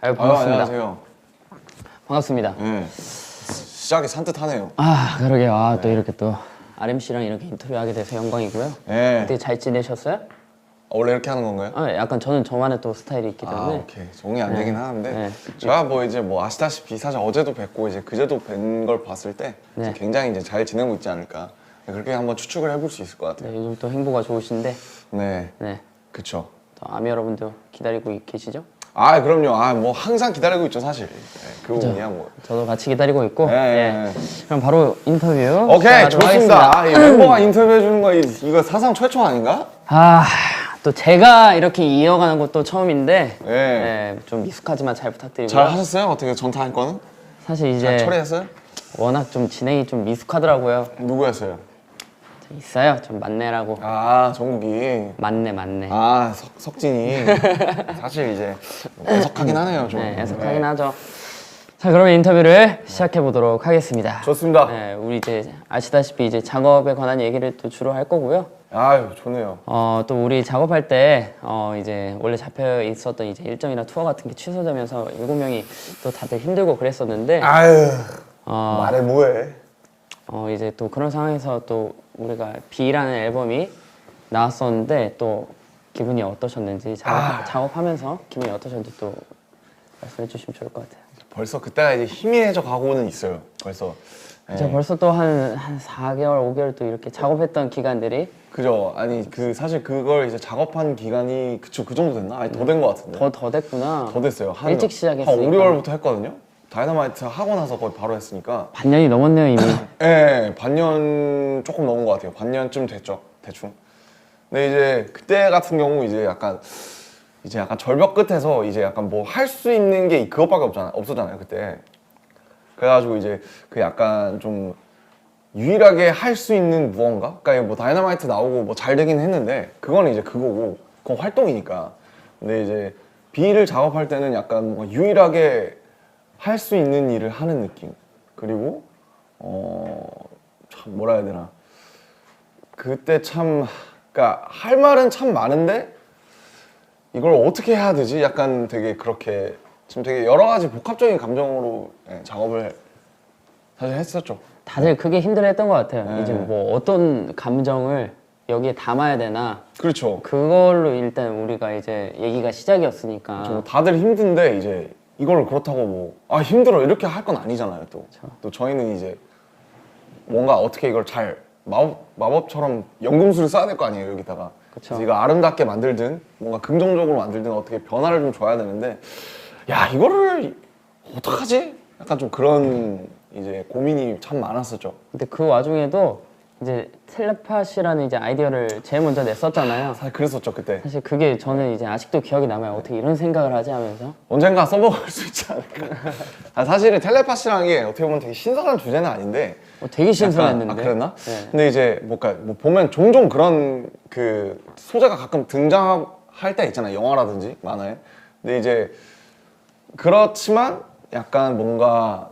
아유, 반갑습니다. 안녕하세요. 반갑습니다. 네. 시작이 산뜻하네요. 아, 그러게요. 아, 또 이렇게 또 RMC랑 이렇게 인터뷰하게 돼서 영광이고요. 네. 어떻게 잘 지내셨어요? 원래 이렇게 하는 건가요? 아, 약간 저는 저만의 또 스타일이 있기 때문에. 오케이. 적응이 안 되긴 하는데 네. 제가 뭐 이제 뭐 아시다시피 사실 어제도 뵙고 이제 그제도 뵌 걸 봤을 때 네. 이제 굉장히 이제 잘 지내고 있지 않을까. 그렇게 한번 추측을 해볼 수 있을 것 같아요. 네, 요즘 또 행보가 좋으신데, 네. 네. 그쵸. 또 아미 여러분도 기다리고 계시죠? 아, 그럼요. 아, 뭐 항상 기다리고 있죠, 사실. 네, 그 그죠. 부분이야 뭐. 저도 같이 기다리고 있고. 네. 그럼 바로 인터뷰. 오케이, 시작하도록 좋습니다. 하겠습니다. 아, 이 멤버가 인터뷰해 주는 거 이거 사상 최초 아닌가? 아, 또 제가 이렇게 이어가는 것도 처음인데, 네. 네, 좀 미숙하지만 잘 부탁드리고요. 잘 하셨어요? 어떻게 전타할 거는? 사실 잘 이제 처리했어요? 워낙 좀 진행이 좀 미숙하더라고요. 누구였어요? 있어요. 좀 만내라고. 아, 정국이. 만내. 아, 석진이. 사실 이제 애석하긴 하네요, 좀. 네, 애석하긴 하죠. 자, 그러면 인터뷰를 시작해 보도록 하겠습니다. 좋습니다. 네, 우리 이제 아시다시피 이제 작업에 관한 얘기를 또 주로 할 거고요. 아유, 좋네요. 또 우리 작업할 때 이제 원래 잡혀 있었던 이제 일정이나 투어 같은 게 취소되면서 7명이 또 다들 힘들고 그랬었는데 아유, 어, 말해 뭐해. 이제 또 그런 상황에서 또 우리가 B라는 앨범이 나왔었는데 또 기분이 어떠셨는지 작업하면서 기분이 어떠셨는지 또 말씀해 주시면 좋을 것 같아요. 벌써 그때가 이제 희미해져 가고는 있어요. 벌써. 제가 벌써 또 한 4개월, 5개월 또 이렇게 작업했던 기간들이 그죠. 아니, 사실 그걸 이제 작업한 기간이 그 정도 됐나? 아니, 더 된 것 같은데. 더 됐구나. 더 됐어요. 일찍 시작했으니까. 한 5, 6월부터 했거든요. 다이너마이트 하고 나서 거의 바로 했으니까. 반년이 넘었네요, 이미. 네, 반년 조금 넘은 것 같아요. 반년쯤 됐죠, 대충. 근데 이제 그때 같은 경우 이제 약간 절벽 끝에서 이제 약간 뭐 할 수 있는 게 그것밖에 없었잖아요, 그때. 그래가지고 이제 그 약간 좀 유일하게 할 수 있는 무언가? 그러니까 뭐 다이너마이트 나오고 뭐 잘 되긴 했는데 그거는 이제 그거고 그건 활동이니까. 근데 이제 B를 작업할 때는 약간 뭔가 유일하게 할 수 있는 일을 하는 느낌. 그리고 참 뭐라 해야 되나. 그때 참 그러니까 할 말은 참 많은데 이걸 어떻게 해야 되지? 약간 되게 그렇게 지금 되게 여러 가지 복합적인 감정으로 작업을 사실 했었죠. 다들 그게 힘들어했던 것 같아요. 네. 이제 뭐 어떤 감정을 여기에 담아야 되나 그렇죠. 그걸로 일단 우리가 이제 얘기가 시작이었으니까. 좀 다들 힘든데 이제 이걸 그렇다고 뭐 아 힘들어 이렇게 할 건 아니잖아요. 또 저희는 이제 뭔가 어떻게 이걸 잘 마법처럼 연금술을 써야 될 거 아니에요 여기다가. 그쵸. 그래서 이거 아름답게 만들든 뭔가 긍정적으로 만들든 어떻게 변화를 좀 줘야 되는데 야 이거를 어떡하지? 약간 좀 그런 이제 고민이 참 많았었죠. 근데 그 와중에도 이제 텔레파시라는 이제 아이디어를 제일 먼저 냈었잖아요. 사실 그랬었죠 그때. 사실 그게 저는 이제 아직도 기억이 남아요. 어떻게 이런 생각을 하지 하면서. 언젠가 써먹을 수 있지 않을까. 사실은 텔레파시라는 게 어떻게 보면 되게 신선한 주제는 아닌데 되게 신선했는데. 약간, 그랬나? 네. 근데 이제 뭐 보면 종종 그런 그 소재가 가끔 등장할 때 있잖아요. 영화라든지 만화에. 근데 이제 그렇지만 약간 뭔가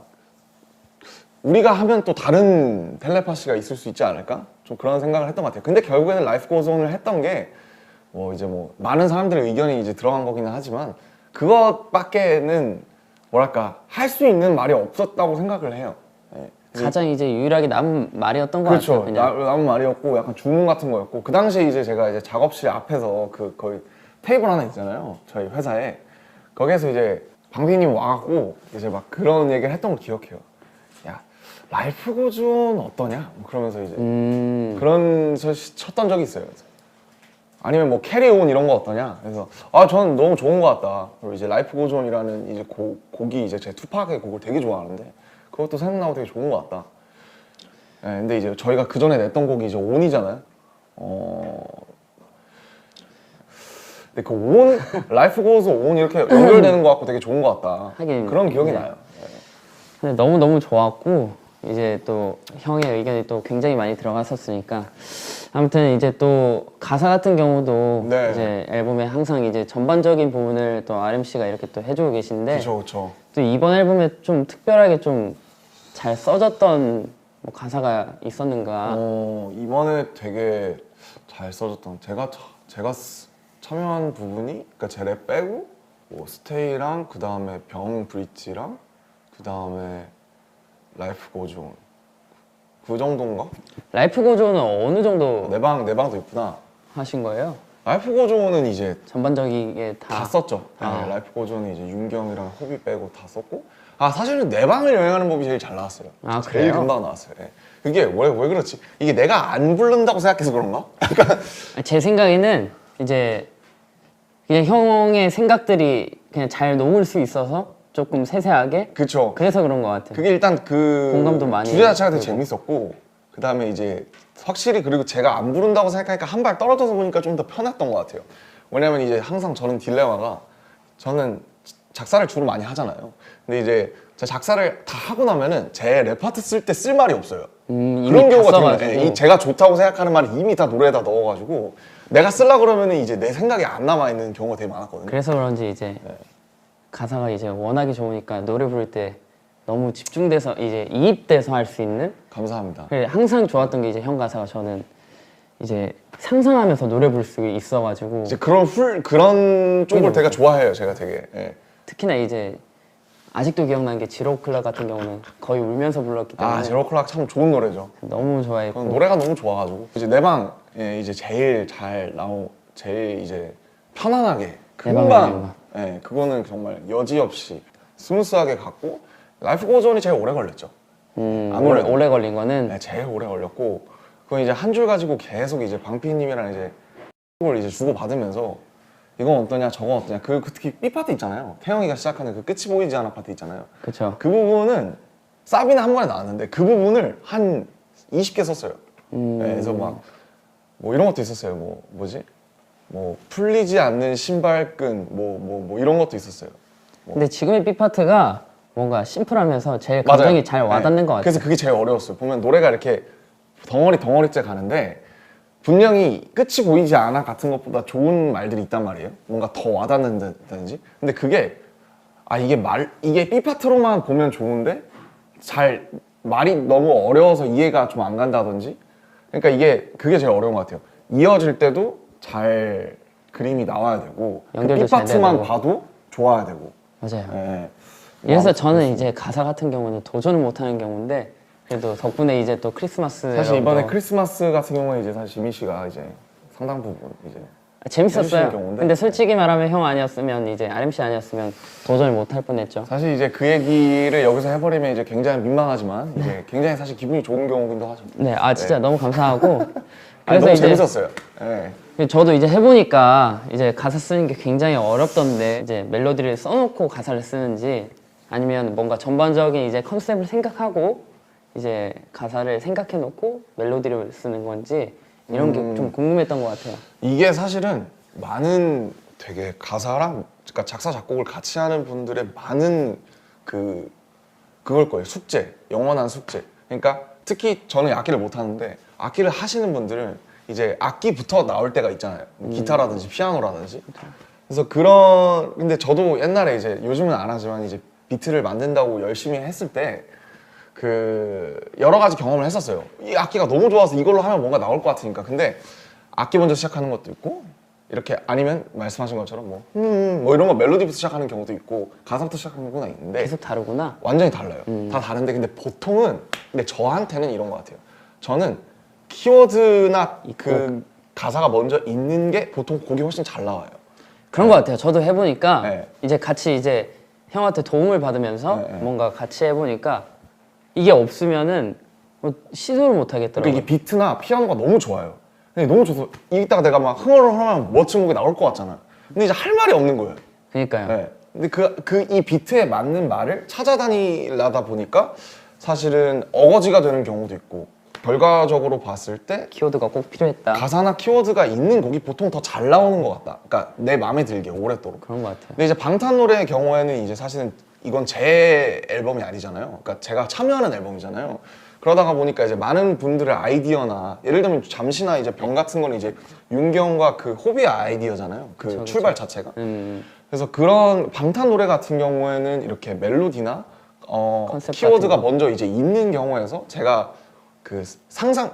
우리가 하면 또 다른 텔레파시가 있을 수 있지 않을까? 좀 그런 생각을 했던 것 같아요. 근데 결국에는 라이프 고즈 온을 했던 게 뭐 이제 뭐 많은 사람들의 의견이 이제 들어간 거기는 하지만 그것밖에는 뭐랄까 할 수 있는 말이 없었다고 생각을 해요. 네. 가장 이제 유일하게 남은 말이었던 것 그렇죠. 같아요. 그냥. 남은 말이었고 약간 주문 같은 거였고 그 당시에 이제 제가 이제 작업실 앞에서 그 거의 테이블 하나 있잖아요. 저희 회사에 거기에서 이제 방피님 와갖고 이제 막 그런 얘기를 했던 걸 기억해요. 야 라이프 고즈 온 어떠냐? 뭐 그러면서 이제 그런 쳤던 적이 있어요. 그래서 아니면 뭐 캐리온 이런 거 어떠냐? 그래서 저는 너무 좋은 것 같다. 그리고 이제 라이프 고즈 온이라는 이제 곡이 이제 제 투팍의 곡을 되게 좋아하는데 그것도 생각나고 되게 좋은 것 같다. 네, 근데 이제 저희가 그 전에 냈던 곡이 이제 온이잖아요. 근데 그 온, 라이프 고즈 온 이렇게 연결되는 것 같고 되게 좋은 것 같다. 하긴, 그런 기억이 네. 나요. 근데 너무 좋았고 이제 또 형의 의견이 또 굉장히 많이 들어갔었으니까 아무튼 이제 또 가사 같은 경우도 네. 이제 앨범에 항상 이제 전반적인 부분을 또 RMC가 이렇게 또 해주고 계신데 그렇죠. 또 이번 앨범에 좀 특별하게 좀 잘 써졌던 뭐 가사가 있었는가? 이번에 되게 잘 써줬던 제가 참여한 부분이 그러니까 제 랩 빼고 뭐 스테이랑 그 다음에 병 브릿지랑 그 다음에 라이프 고존 그 정도인가? 라이프 고조는 어느 정도 내 방도 있구나. 하신 거예요? 라이프 고존은 이제 전반적이게 다 다. 썼죠. 아. 네, 라이프 고존은 이제 윤경이랑 호비 빼고 다 썼고. 아 사실은 내 방을 여행하는 법이 제일 잘 나왔어요. 아, 제일 그래요? 금방 나왔어요. 예. 그게 왜 그렇지? 이게 내가 안 부른다고 생각해서 그런가? 제 생각에는 이제 그냥 형의 생각들이 그냥 잘 녹을 수 있어서 조금 세세하게 그쵸. 그래서 그런 것 같아요. 그게 일단 그 공감도 많이 주제 자체가 되게 되고. 재밌었고 그 다음에 이제 확실히 그리고 제가 안 부른다고 생각하니까 한 발 떨어져서 보니까 좀 더 편했던 것 같아요. 왜냐면 이제 항상 저는 딜레마가 저는 작사를 주로 많이 하잖아요. 근데 이제 제가 작사를 다 하고 나면은 제 레파트 쓸 때 쓸 말이 없어요. 이미 그런 다 경우가 써가지고. 되게 많아요. 제가 좋다고 생각하는 말을 이미 다 노래에다 넣어가지고 내가 쓰려 그러면은 이제 내 생각이 안 남아 있는 경우가 되게 많았거든요. 그래서 그런지 이제 네. 가사가 이제 워낙에 좋으니까 노래 부를 때 너무 집중돼서 이제 이입돼서 할 수 있는. 감사합니다. 그래, 항상 좋았던 게 이제 형 가사가 저는 이제 상상하면서 노래 부를 수 있어가지고 이제 그런 쪽을 되게 좋아해요. 제가 되게. 예. 특히나 이제 아직도 기억나는 게 지로우 클럽 같은 경우는 거의 울면서 불렀기 때문에 아 제로클락 참 좋은 노래죠. 너무 좋아했고. 저는 노래가 너무 좋아가지고 이제 내 방에 이제 제일 잘 제일 이제 편안하게 내 방에 금방 그거는 정말 여지없이 스무스하게 갔고 라이프 고존이 제일 오래 걸렸죠. 아무래도. 오래 걸린 거는 네, 제일 오래 걸렸고 그건 이제 한 줄 가지고 계속 이제 방피님이랑 이제 을 이제 주고 받으면서 이건 어떠냐 저건 어떠냐 그 특히 B 파트 있잖아요. 태영이가 시작하는 그 끝이 보이지 않아 파트 있잖아요. 그쵸. 그 부분은 사비는 한 번에 나왔는데 그 부분을 한 20개 썼어요. 네, 그래서 막 뭐 이런 것도 있었어요. 뭐 풀리지 않는 신발끈 뭐 이런 것도 있었어요. 근데 지금의 B 파트가 뭔가 심플하면서 제일 감정이 잘 와닿는 네. 것 같아요. 그래서 그게 제일 어려웠어요. 보면 노래가 이렇게 덩어리째 가는데 분명히 끝이 보이지 않아 같은 것보다 좋은 말들이 있단 말이에요. 뭔가 더 와닿는다든지. 근데 그게 이게 B 파트로만 보면 좋은데 잘 말이 너무 어려워서 이해가 좀 안 간다든지. 그러니까 그게 제일 어려운 것 같아요. 이어질 때도 잘 그림이 나와야 되고 그 연결도 B 잘 돼야 파트만 되고. 봐도 좋아야 되고. 맞아요. 예. 그래서 저는 이제 가사 같은 경우는 도전을 못하는 경우인데 그래도 덕분에 이제 또 크리스마스 사실 이번에 크리스마스 같은 경우에 이제 사실 지민 씨가 이제 상당 부분 이제 해주시는 재밌었어요. 경우인데. 근데 솔직히 말하면 형 아니었으면 이제 RMC 아니었으면 도전을 못할 뻔했죠. 사실 이제 그 얘기를 여기서 해버리면 이제 굉장히 민망하지만 이제 굉장히 사실 기분이 좋은 경우기도 하죠. 네, 진짜 너무 감사하고. 아니, 그래서 너무 이제 재밌었어요. 예. 저도 이제 해보니까 이제 가사 쓰는 게 굉장히 어렵던데 이제 멜로디를 써놓고 가사를 쓰는지 아니면 뭔가 전반적인 이제 컨셉을 생각하고 이제 가사를 생각해놓고 멜로디를 쓰는 건지 이런 게 좀 궁금했던 것 같아요. 이게 사실은 많은 되게 가사랑 그러니까 작사 작곡을 같이 하는 분들의 많은 그걸 거예요. 숙제, 영원한 숙제. 그러니까 특히 저는 악기를 못 하는데 악기를 하시는 분들은 이제 악기부터 나올 때가 있잖아요. 기타라든지 피아노라든지. 그래서 근데 저도 옛날에 이제 요즘은 안 하지만 이제 비트를 만든다고 열심히 했을 때 여러 가지 경험을 했었어요. 이 악기가 너무 좋아서 이걸로 하면 뭔가 나올 것 같으니까. 근데 악기 먼저 시작하는 것도 있고 이렇게 아니면 말씀하신 것처럼 뭐 이런 거 멜로디부터 시작하는 경우도 있고 가사부터 시작하는 경우가 있는데 계속 다르구나. 완전히 달라요. 다 다른데 근데 보통은 근데 저한테는 이런 것 같아요. 저는 키워드나 그 가사가 먼저 있는 게 보통 곡이 훨씬 잘 나와요. 그런 것 같아요. 저도 해보니까 네. 이제 같이 이제 형한테 도움을 받으면서 네, 네. 뭔가 같이 해보니까 이게 없으면은 뭐 시도를 못 하겠더라고요. 그러니까 이게 비트나 피아노가 너무 좋아요. 근데 너무 좋아서 이따가 내가 막 흥얼을 하면 멋진 곡이 나올 것 같잖아. 근데 이제 할 말이 없는 거예요. 그러니까요. 네. 근데 이 비트에 맞는 말을 찾아다니려다 보니까 사실은 어거지가 되는 경우도 있고 결과적으로 봤을 때 키워드가 꼭 필요했다. 가사나 키워드가 있는 곡이 보통 더 잘 나오는 것 같다. 그러니까 내 마음에 들게 오랫도록. 그런 것 같아요. 근데 이제 방탄 노래의 경우에는 이제 사실은 이건 제 앨범이 아니잖아요. 그러니까 제가 참여하는 앨범이잖아요. 그러다가 보니까 이제 많은 분들의 아이디어나 예를 들면 잠시나 이제 병 같은 거는 이제 윤경과 그 호비의 아이디어잖아요. 그 출발 자체가. 그래서 그런 방탄 노래 같은 경우에는 이렇게 멜로디나 컨셉 키워드가 같은 거. 먼저 이제 있는 경우에서 제가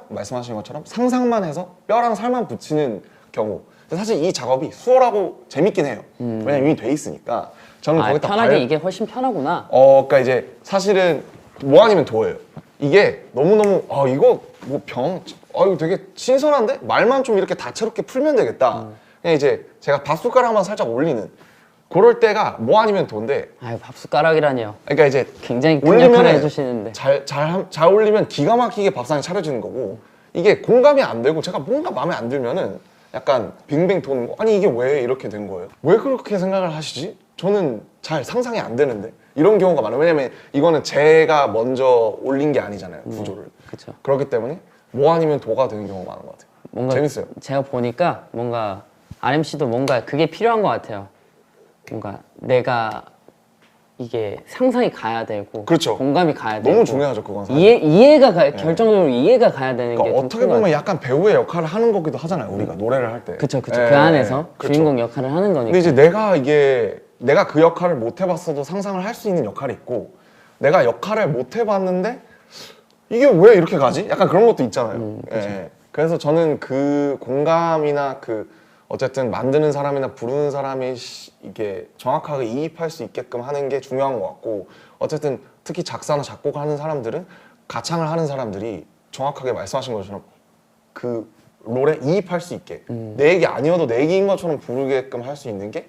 말씀하신 것처럼 상상만 해서 뼈랑 살만 붙이는 경우 근데 사실 이 작업이 수월하고 재밌긴 해요. 왜냐면 이미 돼 있으니까. 저는 거기다 편하게 이게 훨씬 편하구나. 그러니까 이제 사실은 뭐 아니면 도예요. 이게 너무너무 이거 뭐 이거 되게 신선한데? 말만 좀 이렇게 다채롭게 풀면 되겠다. 그냥 이제 제가 밥숟가락만 살짝 올리는 그럴 때가 뭐 아니면 도인데 아유 밥숟가락이라니요. 그러니까 이제 굉장히 큰 역할을 올리면은 해주시는데. 잘 올리면 기가 막히게 밥상이 차려지는 거고 이게 공감이 안 되고 제가 뭔가 마음에 안 들면은 약간 빙빙 도는 거 아니 이게 왜 이렇게 된 거예요? 왜 그렇게 생각을 하시지? 저는 잘 상상이 안 되는데 이런 경우가 많아요. 왜냐면 이거는 제가 먼저 올린 게 아니잖아요 구조를. 그렇죠. 그렇기 때문에 뭐 아니면 도가 되는 경우가 많은 것 같아요. 뭔가 재밌어요. 제가 보니까 뭔가 RMC도 뭔가 그게 필요한 것 같아요. 뭔가 내가 이게 상상이 가야 되고 그렇죠. 공감이 가야 되고 너무 중요하죠 그건 사실. 결정적으로 이해가 가야 되는 그러니까 게 좀 어떻게 큰 것 보면 같아요. 약간 배우의 역할을 하는 거기도 하잖아요 우리가 노래를 할 때. 그쵸. 예, 그 안에서 그렇죠. 주인공 역할을 하는 거니까. 근데 이제 내가 그 역할을 못 해봤어도 상상을 할 수 있는 역할이 있고 내가 역할을 못 해봤는데 이게 왜 이렇게 가지? 약간 그런 것도 있잖아요. 예. 그래서 저는 그 공감이나 그 어쨌든 만드는 사람이나 부르는 사람이 이게 정확하게 이입할 수 있게끔 하는 게 중요한 것 같고 어쨌든 특히 작사나 작곡하는 사람들은 가창을 하는 사람들이 정확하게 말씀하신 것처럼 그 롤에 이입할 수 있게 내 얘기 아니어도 내 얘기인 것처럼 부르게끔 할 수 있는 게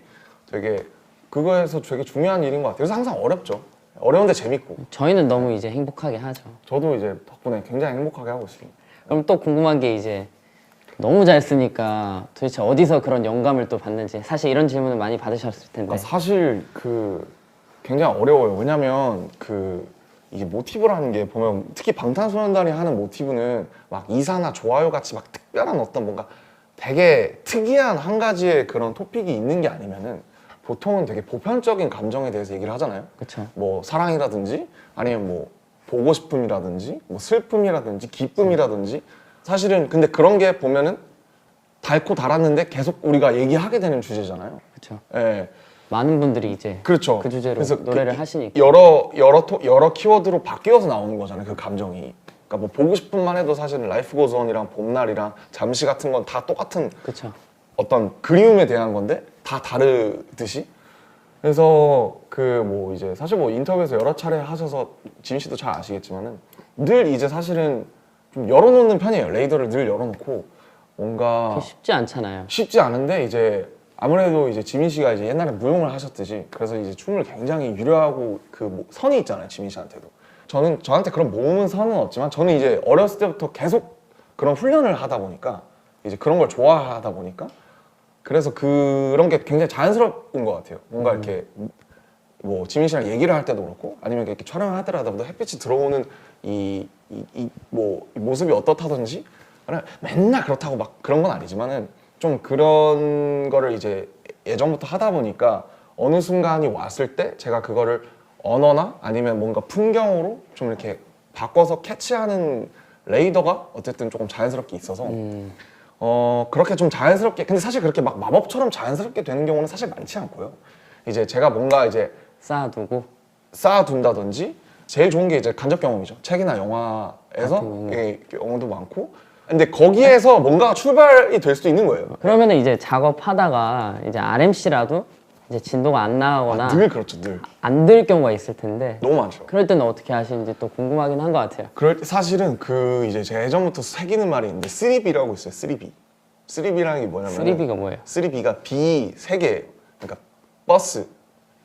되게 그거에서 되게 중요한 일인 것 같아요. 그래서 항상 어렵죠. 어려운데 재밌고 저희는 너무 이제 행복하게 하죠. 저도 이제 덕분에 굉장히 행복하게 하고 있습니다. 그럼 또 궁금한 게 이제 너무 잘 쓰니까 도대체 어디서 그런 영감을 또 받는지 사실 이런 질문을 많이 받으셨을 텐데. 그러니까 사실 그 굉장히 어려워요. 왜냐면 그 이게 모티브라는 게 보면 특히 방탄소년단이 하는 모티브는 막 이사나 좋아요 같이 막 특별한 어떤 뭔가 되게 특이한 한 가지의 그런 토픽이 있는 게 아니면은 보통은 되게 보편적인 감정에 대해서 얘기를 하잖아요. 그쵸. 뭐 사랑이라든지 아니면 뭐 보고 싶음이라든지 뭐 슬픔이라든지 기쁨이라든지 사실은 근데 그런 게 보면은 닮고 달았는데 계속 우리가 얘기하게 되는 주제잖아요. 그쵸. 예. 많은 분들이 이제 그렇죠. 그 주제로 그래서 노래를 하시니까. 여러 키워드로 바뀌어서 나오는 거잖아요. 그 감정이. 그러니까 뭐 보고 싶은만 해도 사실은 라이프 고즈 온이랑 봄날이랑 잠시 같은 건 다 똑같은 그쵸. 어떤 그리움에 대한 건데 다 다르듯이. 그래서 그 뭐 이제 사실 뭐 인터뷰에서 여러 차례 하셔서 지민 씨도 잘 아시겠지만은 늘 이제 사실은 좀 열어놓는 편이에요. 레이더를 늘 열어놓고 뭔가 그게 쉽지 않잖아요. 쉽지 않은데 이제 아무래도 이제 지민 씨가 이제 옛날에 무용을 하셨듯이 그래서 이제 춤을 굉장히 유려하고 그 선이 있잖아요. 지민 씨한테도. 저한테 그런 모으는 선은 없지만 저는 이제 어렸을 때부터 계속 그런 훈련을 하다 보니까 이제 그런 걸 좋아하다 보니까 그래서 그런 게 굉장히 자연스러운 것 같아요. 뭔가 이렇게 뭐 지민 씨랑 얘기를 할 때도 그렇고 아니면 이렇게 촬영을 하더라도 햇빛이 들어오는 이 모습이 어떻다든지 맨날 그렇다고 막 그런 건 아니지만은 좀 그런 거를 이제 예전부터 하다 보니까 어느 순간이 왔을 때 제가 그거를 언어나 아니면 뭔가 풍경으로 좀 이렇게 바꿔서 캐치하는 레이더가 어쨌든 조금 자연스럽게 있어서 그렇게 좀 자연스럽게 근데 사실 그렇게 막 마법처럼 자연스럽게 되는 경우는 사실 많지 않고요. 이제 제가 뭔가 이제 쌓아두고. 쌓아둔다든지 제일 좋은 게 이제 간접 경험이죠. 책이나 영화에서 경험도 많고 근데 거기에서 뭔가 출발이 될 수도 있는 거예요. 그러면은 이제 작업하다가 이제 RMC라도 이제 진도가 안 나가거나 늘 그렇죠, 늘. 안 될 경우가 있을 텐데 너무 많죠. 그럴 때는 어떻게 하시는지 또 궁금하긴 한 것 같아요. 그럴 때 사실은 그 이제 제가 예전부터 새기는 말이 있는데 3B라고 있어요. 3B. 3B라는 게 뭐냐면 3B가 뭐예요? 3B가 B 3개예요. 그러니까 버스,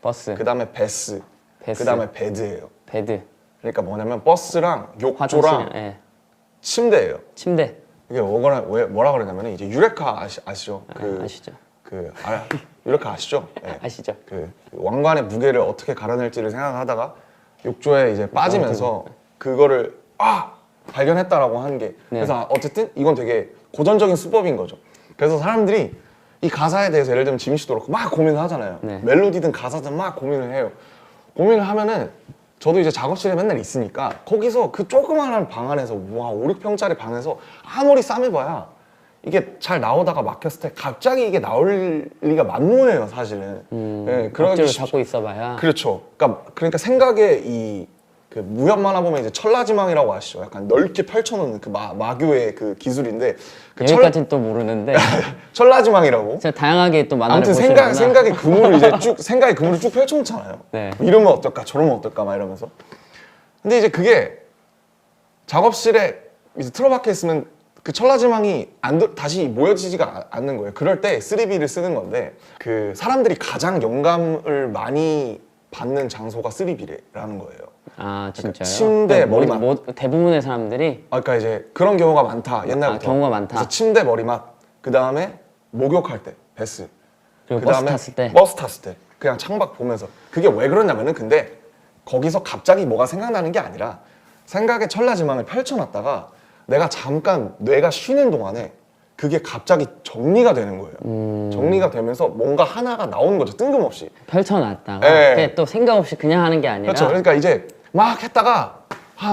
버스, 그다음에 베스, 그다음에 베드예요. 베드, 그러니까 뭐냐면 버스랑 욕조랑 화장실, 예. 침대예요. 침대. 이게 뭐라 그러냐면 이제 유레카 아시죠? 아시죠? 유레카 아시죠? 네. 아시죠? 그 왕관의 무게를 어떻게 갈아낼지를 생각하다가 욕조에 이제 빠지면서 그거를 발견했다라고 하는 게 그래서 어쨌든 이건 되게 고전적인 수법인 거죠. 그래서 사람들이 이 가사에 대해서 예를 들면 지민 씨도 그렇고 막 고민을 하잖아요. 네. 멜로디든 가사든 막 고민을 해요. 고민을 하면은 저도 이제 작업실에 맨날 있으니까 거기서 그 조그마한 방 안에서 5, 6평짜리 방에서 아무리 싸매봐야 이게 잘 나오다가 막혔을 때 갑자기 이게 나올 리가 만무해요, 사실은. 억지로 잡고 있어봐야. 그렇죠. 그러니까 생각의 이 그 무협 만화 보면 이제 천라지망이라고 아시죠? 약간 넓게 펼쳐놓는 그 마교의 그 기술인데 그 여기까지는 또 모르는데 천라지망이라고. 진짜 다양하게 또 만화를 아무튼 보시는구나. 생각의 그물을 이제 생각의 그물을 쭉 펼쳐놓잖아요. 네. 이러면 어떨까, 저러면 어떨까 막 이러면서. 근데 이제 그게 작업실에 이제 틀어박혀 있으면 그 천라지망이 다시 모여지지가 않는 거예요. 그럴 때 3B를 쓰는 건데 그 사람들이 가장 영감을 많이 받는 장소가 3B라는 거예요. 아 진짜요? 침대, 머리맡. 대부분의 사람들이 그러니까 이제 그런 경우가 많다, 옛날부터. 경우가 많다. 그래서 침대, 머리맡, 그 다음에 목욕할 때 베스, 그리고 그다음에 버스 탔을 때 그냥 창밖 보면서. 그게 왜 그러냐면은 근데 거기서 갑자기 뭐가 생각나는 게 아니라 생각의 천라지망을 펼쳐놨다가 내가 잠깐 뇌가 쉬는 동안에 그게 갑자기 정리가 되는 거예요. 정리가 되면서 뭔가 하나가 나오는 거죠, 뜬금없이. 펼쳐놨다가 네. 그게 또 생각 없이 그냥 하는 게 아니라 그렇죠. 그러니까 이제 막 했다가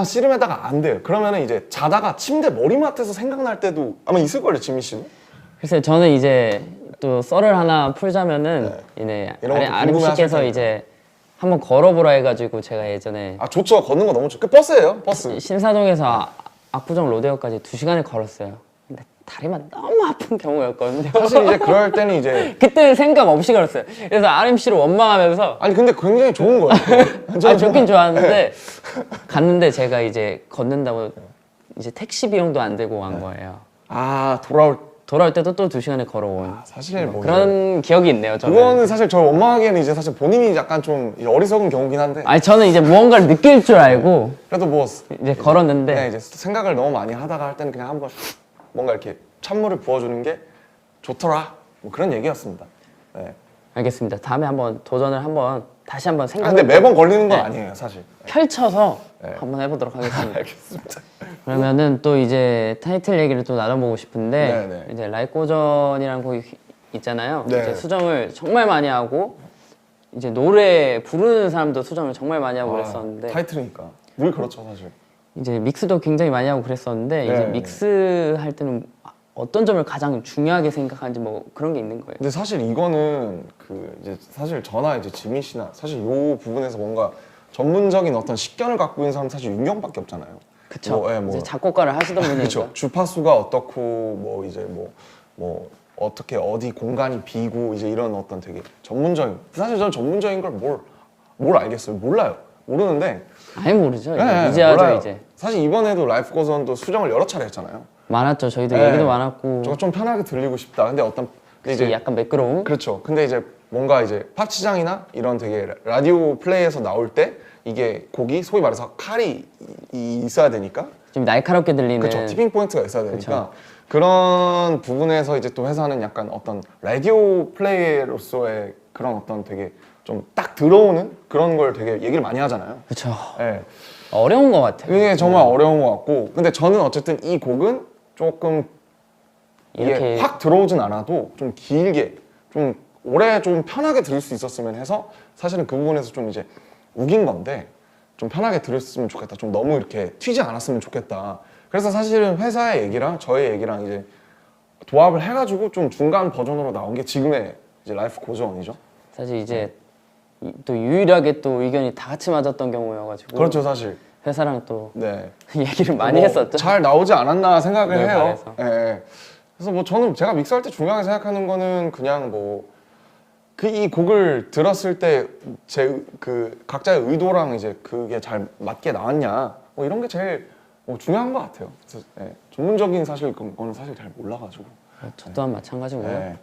씨름하다가 안 돼요. 그러면은 이제 자다가 침대 머리맡에서 생각날 때도 아마 있을걸요, 지민 씨는? 글쎄 저는 이제 또 썰을 하나 풀자면은 이제 이런 것도 아림 씨께서 궁금해하실 이제 한번 걸어보라 해가지고 제가 예전에 아 좋죠. 걷는 거 너무 좋죠. 그 버스예요, 버스. 신사동에서 압구정 로데오까지 2시간을 걸었어요. 근데 다리만 너무 아픈 경우였거든요. 사실 이제 그럴 때는 이제 그때는 생각 없이 걸었어요. 그래서 아림 씨를 원망하면서 아니 근데 굉장히 좋은 거예요. 아 좋긴 좋았는데 갔는데 제가 이제 걷는다고 이제 택시 비용도 안 들고 간 거예요. 아 돌아올 때도 또 2시간을 걸어온 사실 뭐 그런 기억이 있네요. 저는. 그거는 사실 저 원망하기에는 이제 사실 본인이 약간 좀 이제 어리석은 경우긴 한데 아니 저는 이제 무언가를 느낄 줄 알고 그래도 뭐 이제 걸었는데 그냥 이제 생각을 너무 많이 하다가 할 때는 그냥 한번 뭔가 이렇게 찬물을 부어주는 게 좋더라, 뭐 그런 얘기였습니다. 네. 알겠습니다. 다음에 한번 도전을 다시 한번 아, 생각을 근데 매번 걸리는 건 네. 아니에요, 사실. 펼쳐서 네. 한번 해보도록 하겠습니다. 알겠습니다. 그러면은 또 이제 타이틀 얘기를 또 나눠보고 싶은데 네네. 이제 라이꼬전이라는 곡이 있잖아요. 네. 이제 수정을 정말 많이 하고 이제 노래 부르는 사람도 수정을 정말 많이 하고 그랬었는데 타이틀이니까 늘 그렇죠, 사실. 이제 믹스도 굉장히 많이 하고 그랬었는데 이제 네. 믹스 할 때는 어떤 점을 가장 중요하게 생각하는지 뭐 그런 게 있는 거예요. 근데 사실 이거는 그 이제 사실 저나 이제 지민 씨나 사실 요 부분에서 뭔가 전문적인 어떤 식견을 갖고 있는 사람 사실 윤기 형밖에 없잖아요. 그쵸. 뭐, 예, 뭐. 이제 작곡가를 하시던 분이니까. 그렇죠. 주파수가 어떻고 뭐 이제 뭐 어떻게 어디 공간이 비고 이제 이런 어떤 되게 전문적인, 사실 저는 전문적인 걸 뭘 알겠어요. 몰라요. 모르는데 아예 모르죠. 네, 이제 하죠 몰라요. 이제. 사실 이번에도 라이프 고전도 수정을 여러 차례 했잖아요. 많았죠. 저희도 네. 얘기도 많았고. 저거 좀 편하게 들리고 싶다. 근데 근데 이제 약간 매끄러움. 그렇죠. 근데 이제 뭔가 이제 팝시장이나 이런 되게 라디오 플레이에서 나올 때 이게 곡이 소위 말해서 칼이 있어야 되니까, 좀 날카롭게 들리는. 그렇죠. 티핑 포인트가 있어야 되니까 그쵸. 그런 부분에서 이제 또 회사는 약간 어떤 라디오 플레이로서의 그런 어떤 되게 좀 딱 들어오는 그런 걸 되게 얘기를 많이 하잖아요. 그렇죠. 네. 어려운 것 같아요. 이게 정말 어려운 것 같고, 근데 저는 어쨌든 이 곡은 조금 이게 이렇게 확 들어오진 않아도 좀 길게 좀 오래 좀 편하게 들을 수 있었으면 해서 사실은 그 부분에서 좀 이제 우긴 건데 좀 편하게 들었으면 좋겠다. 좀 너무 이렇게 튀지 않았으면 좋겠다. 그래서 사실은 회사의 얘기랑 저의 얘기랑 이제 도합을 해가지고 좀 중간 버전으로 나온 게 지금의 이제 라이프 고전이죠. 사실 이제 또 유일하게 또 의견이 다 같이 맞았던 경우여가지고. 그렇죠, 사실. 회사랑 또 네. 얘기를 많이 뭐 했었죠. 잘 나오지 않았나 생각을 네, 해요. 말해서. 예. 그래서 뭐 저는 제가 믹스할 때 중요하게 생각하는 거는 그냥 뭐 이 곡을 들었을 때 제 그 각자의 의도랑 이제 그게 잘 맞게 나왔냐 뭐 이런 게 제일 뭐 중요한 것 같아요. 그래서 예. 전문적인 사실 그거는 사실 잘 몰라가지고. 저 또한 마찬가지고요. 예.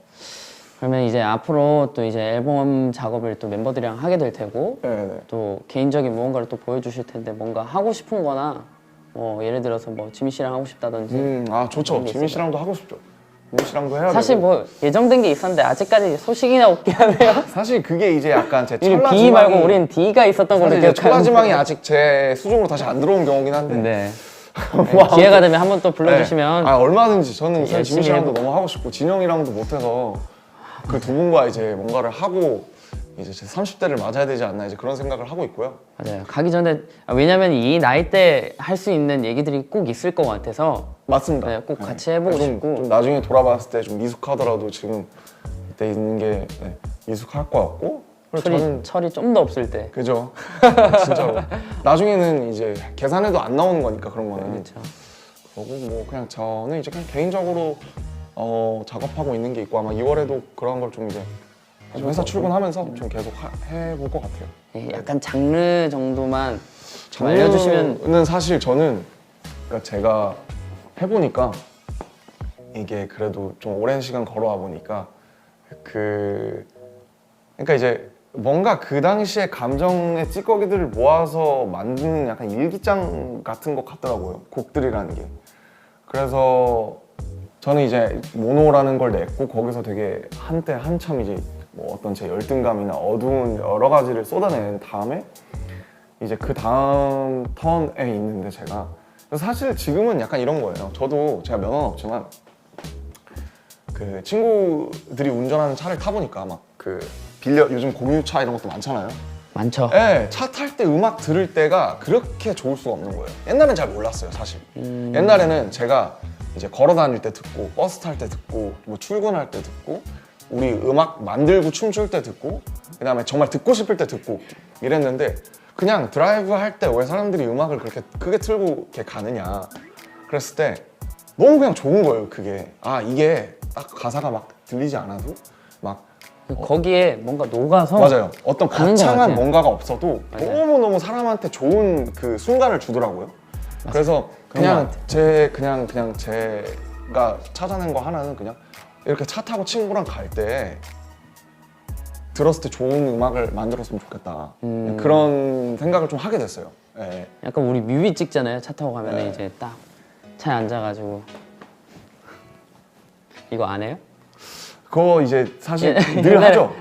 그러면 이제 앞으로 또 이제 앨범 작업을 또 멤버들이랑 하게 될 테고 네, 네. 또 개인적인 무언가를 또 보여주실 텐데 뭔가 하고 싶은 거나 뭐 예를 들어서 뭐 지민 씨랑 하고 싶다든지 아 좋죠. 그런 게 지민 있어요. 씨랑도 하고 싶죠. 지민 씨랑도 해야 사실 되고. 뭐 예정된 게 있었는데 아직까지 소식이나 없긴 하네요. 사실 그게 이제 약간 제 우린 천라지망이 B 말고 우린 D가 있었던 걸로 사실 이제 기억하는데 천라지망이 아직 제 수중으로 다시 안 들어온 경우긴 한데. 네. 기회가 되면 한번 또 불러주시면 네. 얼마든지 저는 사실 열심히 지민 씨랑도 해보고. 너무 하고 싶고 진영이랑도 못해서 그 두 분과 이제 뭔가를 하고 이제 제 30대를 맞아야 되지 않나 이제 그런 생각을 하고 있고요. 맞아요. 가기 전에 왜냐면 이 나이 때 할 수 있는 얘기들이 꼭 있을 것 같아서 맞습니다. 네, 꼭 같이 해보고 좀, 싶고. 좀 나중에 돌아봤을 때 좀 미숙하더라도 지금 이때 있는 게 미숙할 것 같고, 철이 좀 더 없을 때. 그죠? 진짜로. 나중에는 이제 계산해도 안 나오는 거니까 그런 거는. 그렇죠. 그리고 뭐 그냥 저는 이제 그냥 개인적으로 작업하고 있는 게 있고 아마 2월에도 그런 걸 좀 이제 회사 출근하면서 좀 계속 해볼 것 같아요. 예, 약간 장르 정도만 좀 알려주시면. 장르는 사실 저는 그러니까 제가 해보니까 이게 그래도 좀 오랜 시간 걸어와 보니까 그러니까 이제 뭔가 그 당시의 감정의 찌꺼기들을 모아서 만드는 약간 일기장 같은 것 같더라고요. 곡들이라는 게. 그래서 저는 이제 모노라는 걸 냈고 거기서 되게 한때 한참 이제 뭐 어떤 제 열등감이나 어두운 여러 가지를 쏟아낸 다음에 이제 그 다음 턴에 있는데 제가 사실 지금은 약간 이런 거예요. 저도 제가 면허는 없지만 그 친구들이 운전하는 차를 타보니까 막 그 빌려 요즘 공유차 이런 것도 많잖아요. 많죠. 네, 차 탈 때 음악 들을 때가 그렇게 좋을 수가 없는 거예요. 옛날엔 잘 몰랐어요, 사실. 옛날에는 제가 이제 걸어 다닐 때 듣고, 버스 탈 때 듣고, 뭐 출근할 때 듣고, 우리 음악 만들고 춤출 때 듣고, 그다음에 정말 듣고 싶을 때 듣고 이랬는데 그냥 드라이브 할 때 왜 사람들이 음악을 그렇게 크게 틀고 이렇게 가느냐 그랬을 때 너무 그냥 좋은 거예요, 그게. 아, 이게 딱 가사가 막 들리지 않아도 막 거기에 뭔가 녹아서. 맞아요. 어떤 가는 것 거창한 같아요. 뭔가가 없어도 맞아요. 너무너무 사람한테 좋은 그 순간을 주더라고요. 그래서 그냥 것 그냥 제가 찾아낸 거 하나는 그냥 이렇게 차 타고 친구랑 갈 때 들었을 때 좋은 음악을 만들었으면 좋겠다. 그런 생각을 좀 하게 됐어요. 예. 약간 우리 뮤비 찍잖아요. 차 타고 가면 네. 이제 딱 차에 앉아가지고 이거 안 해요? 그거 이제 사실 늘 옛날에- 하죠.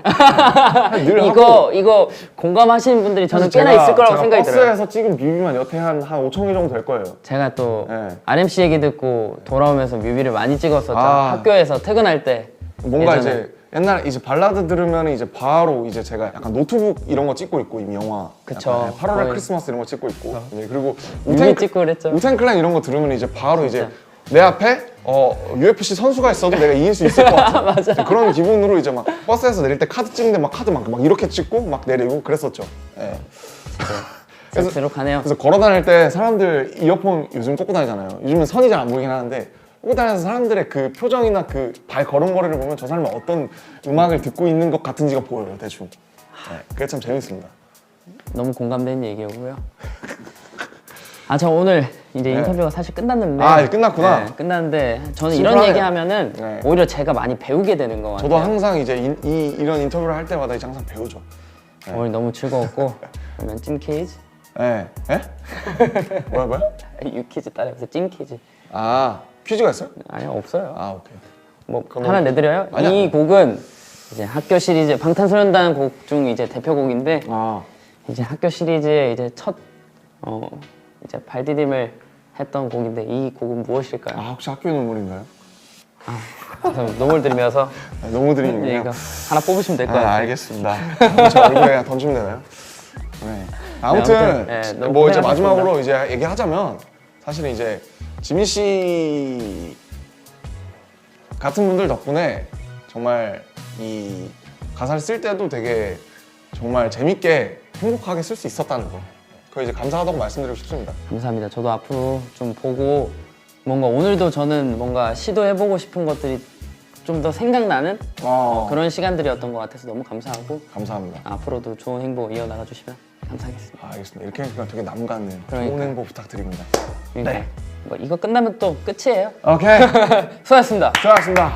늘 하고. 이거 공감하시는 분들이 저는 사실 꽤나 제가- 있을 거라고 제가 생각이 들어요. 버스에서 찍은 뮤비만 여태 한 5천 개 정도 될 거예요. 제가 또 네. RMC 얘기 듣고 돌아오면서 뮤비를 많이 찍었었죠. 아. 학교에서 퇴근할 때. 뭔가 예전에. 이제 옛날 이제 발라드 들으면 이제 바로 이제 제가 약간 노트북 이런 거 찍고 있고 이미 영화. 그쵸. 약간 8월의 거의. 크리스마스 이런 거 찍고 있고. 네, 그리고 뮤비 찍고 그랬죠. 우텐클랜 이런 거 들으면 이제 바로 진짜. 이제 내 앞에 UFC 선수가 있어도 내가 이길 수 있을 것 같아. 맞아. 그런 기분으로 이제 막 버스에서 내릴 때 카드 찍는데 막 카드 막 이렇게 찍고 막 내리고 그랬었죠. 예. 그래서- 세트로 가네요. 그래서 걸어 다닐 때 사람들 이어폰 요즘 꽂고 다니잖아요. 요즘은 선이 잘 안 보이긴 하는데 꽂고 다니면서 사람들의 그 표정이나 그 발 걸음걸이를 보면 저 사람이 어떤 음악을 듣고 있는 것 같은지가 보여요, 대충. 네, 그게 참 재밌습니다. 너무 공감되는 얘기고요. 아, 저 오늘 이제 네. 인터뷰가 사실 끝났는데. 아, 이제 끝났구나. 네, 끝났는데 저는 이런 심플하네요. 얘기하면은 네. 오히려 제가 많이 배우게 되는 것 같아요. 저도 항상 이제 이런 인터뷰를 할 때마다 이제 항상 배우죠. 오늘 너무 즐거웠고 그러면 찐퀴즈? 네. 예? 뭐야? 유퀴즈 따라해서 찐퀴즈. 아, 퀴즈가 있어요? 아니요, 없어요. 아, 오케이. 뭐 그러면- 하나 내드려요? 아니야. 이 곡은 이제 학교 시리즈 방탄소년단 곡 중 이제 대표곡인데 아, 이제 학교 시리즈의 이제 첫 이제 발디딤을 했던 곡인데 이 곡은 무엇일까요? 혹시 학교의 눈물인가요? 그래서 노을 들으면서 아, 너무 드리는군요. 이거 하나 뽑으시면 될 것 같아요. 알겠습니다. 제 얼굴에 그냥 던지면 되나요? 네. 아무튼 아무튼, 네, 너무 뭐 이제 고생하셨습니다. 마지막으로 이제 얘기하자면 사실은 이제 지민 씨 같은 분들 덕분에 정말 이 가사를 쓸 때도 되게 정말 재밌게 행복하게 쓸 수 있었다는 거. 그거 이제 감사하다고 말씀드리고 싶습니다. 감사합니다. 저도 앞으로 좀 보고 뭔가 오늘도 저는 뭔가 시도해보고 싶은 것들이 좀 더 생각나는 그런 시간들이었던 것 같아서 너무 감사하고 감사합니다. 앞으로도 좋은 행보 이어나가 주시면 감사하겠습니다. 알겠습니다. 이렇게 하니까 되게 남 같네요. 좋은 그러니까. 행보 부탁드립니다. 그러니까 네. 뭐 이거 끝나면 또 끝이에요. 오케이. 수고하셨습니다. 수고하셨습니다.